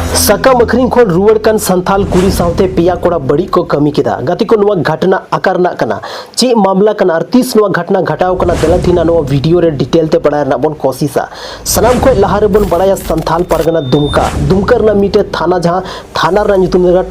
साकाम अखरिंग खोन रुवड़ कान संथाल कुड़ी सावते पिया कोड़ा बड़ी को कमी किदा गति को नवा घटना आकारना कना चे मामला कना और 30 नवा घटना घटाव कना दलथिना नवा वीडियो रे डिटेल ते बड़ा बन कोशिशा सनाम को लहारे बन बड़ा संथाल परगना दुमकर ना मीटे थाना जहां थाना रा ᱧᱩᱛᱩᱢ ᱫᱚ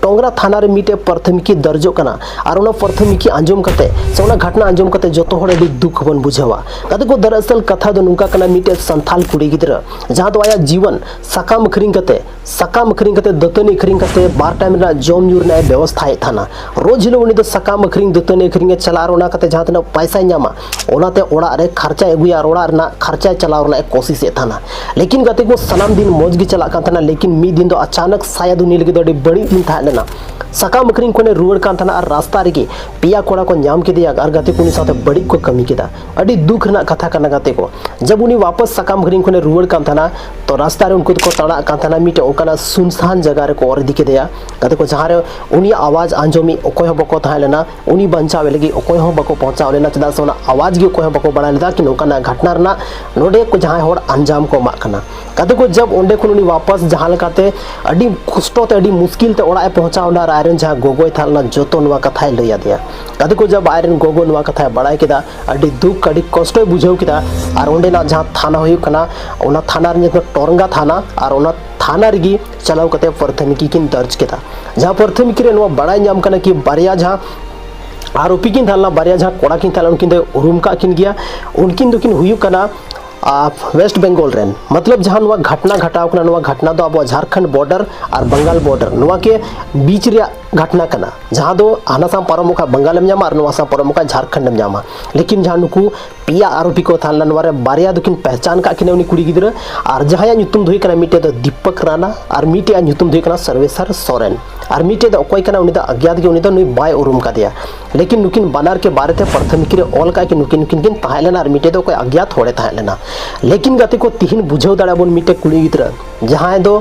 टोंगरा थाना रे मीटे प्राथमिकी दर्जो कना और ओना प्राथमिकी आंजम कते से ओना घटना आंजम कते जतो होड़े दुख बन बुझावा गति को दरअसल कथा दो नुका कना मीटे संथाल कुड़ी गिद्रा जहां दो आया जीवन साकाम अखरिंग कते दतनी अखरिंग कते बार टाइम ना जम ᱧᱩ ᱨᱮᱱᱟᱜ व्यवस्था थाना रोज हिलो उनी दो साकाम अखरिंग दतनी अखरिंग चला रोना कते जहां तना पैसा ᱧᱟᱢᱟ ओनाते ओड़ा रे खर्चा एगुया ओड़ा रना खर्चा चलाव रना कोशिश थाना लेकिन गते को सनाम दिन मौज गी चला कान थाना लेकिन मी दिन दो अचानक शायद उनी लगे दो बड़ी दिन था लेना साकाम अखरिंग कोने रुवड़ कान थाना और रास्ता रे पिया कोड़ा को ᱧᱟᱢ केदिया और गते को उनी साथे बड़ी को कमी केदा अडी दुख रना कथा कना गते को जब उनी वापस साकाम अखरिंग कोने रुवड़ कान थाना तो रास्ता रे उनको को तड़ा कान थाना मीटे ओकना सुनसान जगह रे को और दिखे दिया गते को जहां रे उनी आवाज आंजोमी ओकोय हो बको था लेना उनी बंचावे लगी ओकोय हो बको पहुंचाव लेना चदा सोना आवाज गे ओकोय हो बको बड़ा लेदा कि नोकना घटना रना नोडे को जहां होड़ अंजाम को मा कना गते को जब ओंडे खुन उनी वापस जहां लकाते अडी कष्टो ते अडी मुश्किल ते ओड़ा पहुंचावना आयरन जहां गोगोय थालना जोतो नवा कथा लैया दिया गते को जब आयरन गोगो नवा कथा बड़ाय केदा अडी दुख अडी कष्टो बुझाव केदा और ओंडे ना जहां थाना होय कना ओना थाना रे टोरंगा थाना और ओना थाना रे चलाव कते प्राथमिकी किन दर्ज केदा जहां प्राथमिकी रे नवा बड़ाय ᱧᱟᱢ कना कि बारिया जहां आरोपी किन थालना बारिया जहां कोड़ा किन थाला उनकिन दे उरुम का किन गया उनकिन दो किन हुयु कना वेस्ट बंगाल रेन मतलब जहां नवा घटना घटाव कना नवा घटना दो अब झारखंड बॉर्डर और बंगाल बॉर्डर नवा के बीच रे घटना कना जहां दो हानासाम पारमुका बंगाल में और नवा सा पारमुका झारखंड में लेकिन जहां नुकु पिया आरोपी को थालना नवा रे बारिया दुकिन पहचान का किने उनी कुड़ी गिद्रा और जहां ᱧᱩᱛᱩᱢ धोई कना मीटे दो दीपक राणा और मीटे ᱧᱩᱛᱩᱢ धोई कना सर्वेसर सोरेन और मीटे दो कोई कना उनी दा अज्ञात के उनी दा नुई बाय उरुम का दिया लेकिन नुकिन बानार के बारे थे प्राथमिकी रे ऑल का कि नुकिन किन ताहेलेना और मीटे दो कोई अज्ञात होड़े ताहेलेना लेकिन गते को तिहिन बुझाव दाड़ा बन मीटे कुड़ी गिद्रा जहां दो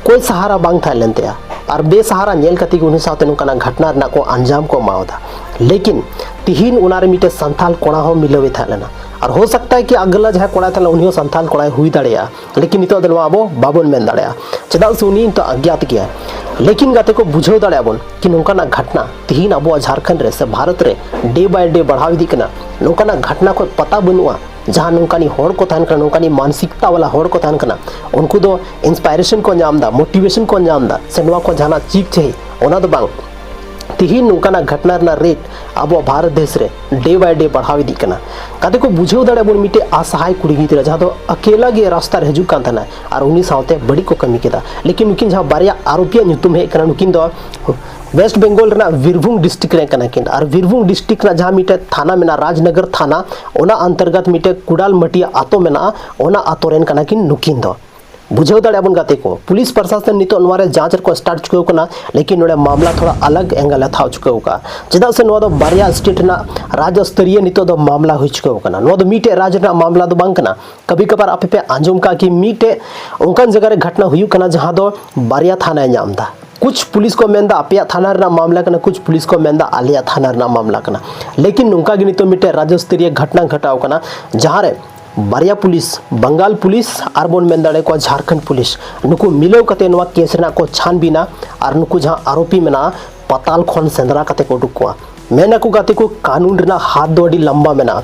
कोई सहारा बांग था लेनते और बेसहारा नेल कति उन साथे नुकाना घटना रना को अंजाम को मावदा लेकिन तिहिन उनारे मीटे संथाल कोड़ा हो मिलवे था लेना और हो सकता है कि अगला जहां कोड़ा था उनी संथाल कोड़ा हुई दाड़िया लेकिन नितो दो आबो बाबन मेन दाड़िया चदा से उनी तो अज्ञात किया लेकिन गते को बुझाव दाड़िया बन कि नुकाना घटना तिहिन अबो झारखंड रे से भारत रे डे बाय डे बढ़ाव इदी कना नुकाना घटना को पता बनुआ जहां नुकानी होड़ को थान कना नुकानी मानसिकता वाला होड़ को थान कना उनको दो इंस्पायरेशन को ᱧᱟᱢदा मोटिवेशन को ᱧᱟᱢदा से नवा को जाना चीज चाहिए ओना दो बांग तिहिन नुकाना घटना रना रेट अब भारत देश रे डे बाय डे बढ़ाव इदी कना कते को बुझाव दाड़े बन मिटे असहाय कुड़ी गिद्रा जहां दो अकेला गे रास्ता रे हजु कान थाना और उनी सावते बड़ी को कमी केदा लेकिन नुकिन जहां बारिया आरोपिया ᱧᱩᱛᱩᱢ हे कना नुकिन दो वेस्ट बंगाल रना वीरभूम डिस्ट्रिक्ट रे कना किन और वीरभूम डिस्ट्रिक्ट ना जहां मीटे थाना मेना राजनगर थाना ओना अंतर्गत मीटे कुडाल मटिया आतो मेना ओना आतो रेन कना किन नुकिन दो बुझाव दाड़े बन गाते को पुलिस प्रशासन नितो नवारे जांच को स्टार्ट चुके कना लेकिन नोडे मामला थोड़ा अलग एंगल था चुके का चदा से नो दो बारिया स्टेट ना राज्य स्तरीय नितो दो मामला हो चुके कना नो दो मीटे राज्य ना मामला दो बांग कना कभी कभार आपे पे आंजम का कि मीटे उनकन जगह रे घटना हुई कना जहां दो बारिया थाना ᱧᱟᱢदा कुछ पुलिस को मेंदा अपिया थाना रना मामला कना कुछ पुलिस को मेंदा आलिया थाना रना मामला कना लेकिन नुका गिनी तो मीटे राज्य स्तरीय घटना घटाव कना जहां रे बारिया पुलिस बंगाल पुलिस और बन मेन दाड़े को झारखंड पुलिस नुकु मिलो कते नवा केस रना को छानबीना और नुकु जहां आरोपी मेना पताल खन सेंद्रा कते को उडुकवा मेना को गाते को कानून रना हाथ दो अडी लंबा मेना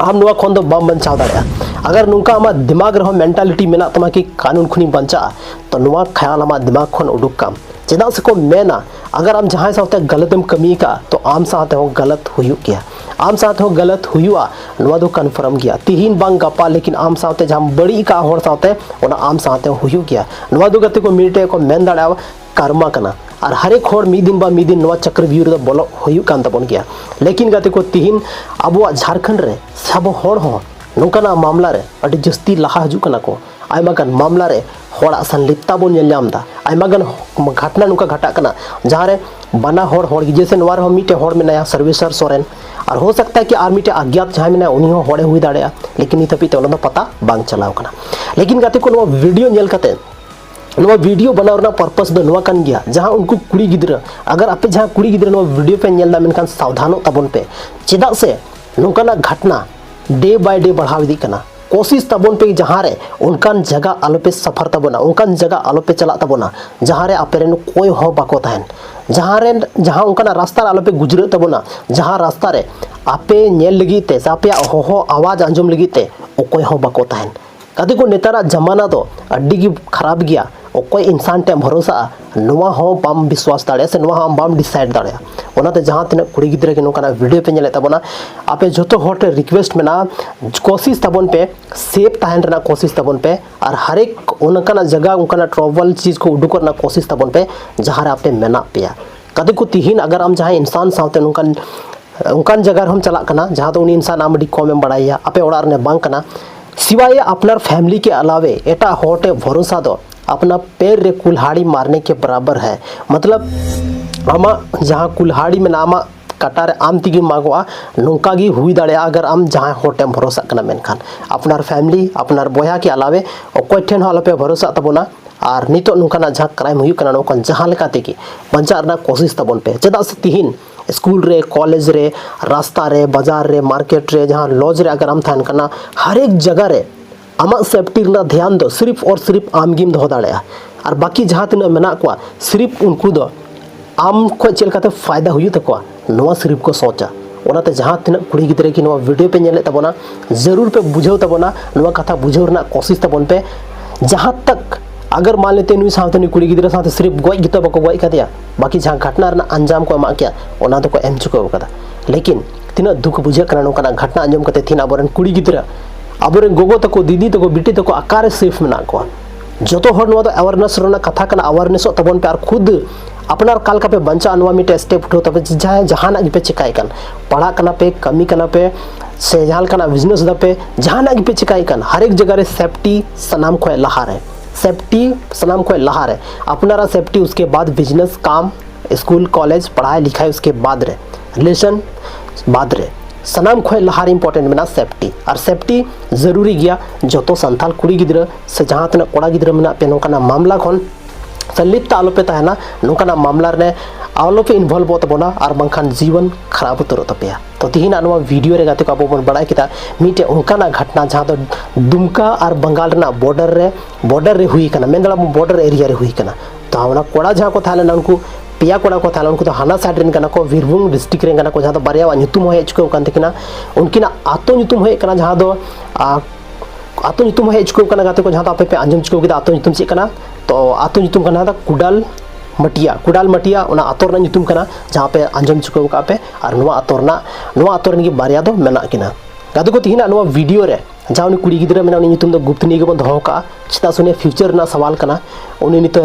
आम नुआ खन दो बम बंचाव दाड़े अगर नुका आमा दिमाग रहो मेंटालिटी मेना तमा कि कानून खुनी बंचा तो नुआ ख्याल आमा दिमाग खन उडुक काम चेदा से को मेना अगर आम जहां साथे गलतम कमी का तो आम साथे हो गलत हुयु किया आम साथे हो गलत हुयुआ नवा दो कन्फर्म किया तिहिन बांग गपा लेकिन आम साथे जहां बड़ी का होड़ साथे ओना आम साथे हुयु किया नवा दो गते को मीटे को मेन दाड़ा कर्मा कना और हर एक होड़ मी दिन बा मी दिन नवा चक्रव्यूह दो बोलो हुयु कान तबन किया लेकिन गते को तिहिन अबो झारखंड रे सब होड़ हो नुकाना मामला रे अडी जस्ती लहा हजू कना को आयमागन मामला रे होड़ा संलिप्ता बन ᱧᱟᱢदा आयमागन घटना नुका घटा कना जहां रे बना होड़ जैसे नवार हो मीटे होड़ में नया सर्वेसर सोरेन और हो सकता है कि आर मीटे अज्ञात जहां में उनी हो होड़े हुई दाड़े लेकिन नित हपी तो पता बांग चलाव कना लेकिन गाते को वीडियो नेल कते नवा वीडियो बनावना पर्पस दो नवा कान गया जहां उनको कुड़ी गिद्रा अगर आपे जहां कुड़ी गिद्रा नवा वीडियो पे नेलदा मेनखान सावधानो तबन पे चेदा से नुकाना घटना डे बाय डे बढ़ाव इदी कना कोशिश तबन पे जहाँ रे उनकान जगह आलो पे सफर तबना उनकान जगह आलो पे चला तबना जहाँ रे आपेरेन कोई हो बाको तहन जहाँ उनका रास्ता आलो पे गुजरे तबना जहाँ रास्ता रे आपे नेल लगी ते आपे हो आवाज आंजम लगी ते कोई हो बाको तहन कदे को नेतारा जमाना तो अड्डी की खराब गया कोई इंसान टे भरोसा नवा हो बाम विश्वास दाड़े से नवा हम बाम डिसाइड दाड़े ओनाते जहाँ तीन कुड़ी गिद्रे के नोकाना वीडियो पे नेले तबना आपे जोतो होटे रिक्वेस्ट में ना कोशिश तबन पे सेफ तहन रना कोशिश तबन पे और हर एक उनका जगह उनका ट्रैवल चीज़ को उडुक करना कोशिश तबन पे जहाँ आपे मेना पे कदे को तिहिन अगर हम जहाँ इंसान सावते उनकान जगह हम चला कना जहाँ तो उन इंसान आम कम बड़ाया आपे ओड़ा रने बांग कना सिवाय अपना फैमिली के अलावे एटा होटे भरोसा दो अपना पैर रे कुल्हाड़ी मारने के बराबर है। मतलब आमा जहाँ कुल्हाड़ी में आमा कटारे आम तीगी मागोआ नौका गी हुई दाड़ेया अगर आम जहाँ होटे भरोसा कना मेनखान अपनार फैमिली अपनार बोया के अलावे अकोय ठेन हो आलोपे भरोसा तबना और नितो नौकाना जहाँ क्राइम हुई कना नौकान जहाँ लेका तेगी बंचा रना कोशिश तबन पे चेदा से तिहिन स्कूल रे कॉलेज रे रास्ता रे बाजार रे मार्केट रे जहाँ लॉज रे अगर आम थान कना हर एक जगह रे आमा सेफ्टी ना ध्यान दो सिर्फ और सिर्फ आमगीम दो दाड़ेया और बाकी जहाँ तीना मेना को सिर्फ उनको दो आम को चलते फायदा हुई तक नवा सिर्फ को सोचा ओनाते जहाँ तीना कुड़ी गिद्रे की नवा वीडियो पे नेले तबना जरूर पे बुझाव तबना नवा कथा बुझाव रना कोशिश तबन पे जहाँ तक अगर मान लेते नुई सावते नुई कुड़ी गिद्रे सावते सिर्फ गoj गितो बको गoj कदिया बाकी जहाँ घटना रना अंजाम को एमा किया ओना तो को एम चुकाव कदा लेकिन तीना दुख बुझे कना नोकाना घटना अंजाम कते थीन आबोरन कुड़ी गिद्रा आबोरन गोगो तको दीदी तको बिटी तको आकारे सेफ में को जो हर अवेयरनेस कथा अवेयरनेस तबन पे और खुद अपनार कालका पे बंचा नवा मिटे स्टेप उठो तब जहाँ पे चिकाई कन पढ़ा कना पे कमी कना पे से जहाँ बिजनेस पे जहाँ पे चिकाई कन हर एक जगह रे सेफ्टी सनाम को लहार है सेफ्टी सनाम को लहार है अपनारा सेफ्टी उसके बाद बिजनेस काम स्कूल कॉलेज पढ़ाई लिखाई उसके बाद रे रिलेशन बाद रे सनाम खोय लहार इंपॉर्टेंट में सेफ्टी और सेफ्टी जरूरी गया जो तो संथाल कुड़ी गिद्रा से जहाँ तना कोड़ा गिद्रा में पे नौकाना मामला खन संलिप्त आलो पे तहना नौकाना मामला रे आलो पे इन्वॉल्व हो तबना और बंखान जीवन खराब उतर तपेया तो तिहिना नवा वीडियो रे गाते को अब बन बड़ाई किता मीटे उनकाना घटना जहाँ तो दुमका और बंगाल रे बॉर्डर रे हुई कना मेन बॉर्डर एरिया रे हुई कना तो हमारा कोड़ा जहाँ को थाले उनको पिया कोड़ा को थाला उनको तो हाना साइड रेन कना को वीरभूम डिस्ट्रिक्ट रेन कना को जहाँ तो बारिया नुतुम है चुके कान तकिना उनकिना आतो नुतुम है कना जहाँ दो आतो नुतुम है चुके कना गाते को जहाँ तो आपे पे अंजम चुके किदा आतो नुतुम चेक कना तो आतो नुतुम कना दा कुडाल मटिया उना आतो रना नुतुम कना जहाँ पे अंजम चुके का पे और नवा आतो रन की बारिया दो मेना किना गाते को तिहिना नवा वीडियो रे जहाँ उनी कुड़ी गिद्रा मेना उनी नुतुम दो गुप्त नहीं बन दो का चिता सुने फ्यूचर ना सवाल कना उनी नित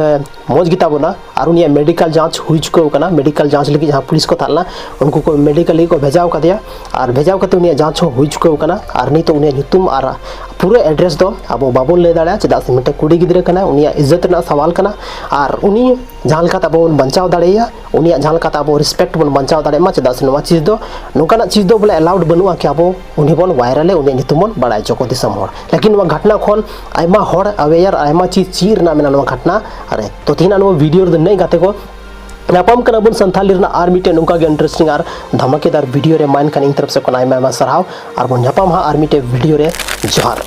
मौज गिता बोना और उनी मेडिकल जांच हुई चुके कना मेडिकल जांच लगी जहाँ पुलिस को थालना उनको को मेडिकल को भेजाव कर दिया और भेजाव करते उनी जांच हुई चुके कना और नहीं तो उनी नुतुम और पूरा एड्रेस दो अब बाबन ले दाड़ा चेदा से मिटे कुड़ी गिद्रा कना उनी इज्जत ना सवाल कना और उनी जहाँ लेका अब बन बचाव दाड़ेया उनी जहाँ लेका अब रिस्पेक्ट बन बचाव दाड़े चेदा से नवा चीज़ दो नौकाना चीज़ दो बोले अलाउड बनुआ कि अब उनी बन वायरले उनी नुतुम बन बड़ाई चोको दिसम हर लेकिन नवा घटना खन आयमा हर अवेयर आयमा चीज़ चीर ना मेना नवा घटना अरे तो तिहिना नवा वीडियो रे नहीं गाते को नापाम कना बन संथाली रना आर मिटे नौका के इंटरेस्टिंग और धमाकेदार वीडियो रे माइन कन इन तरफ से कोना आयमा सराव और बन नापाम हा आर मिटे वीडियो रे जोहार।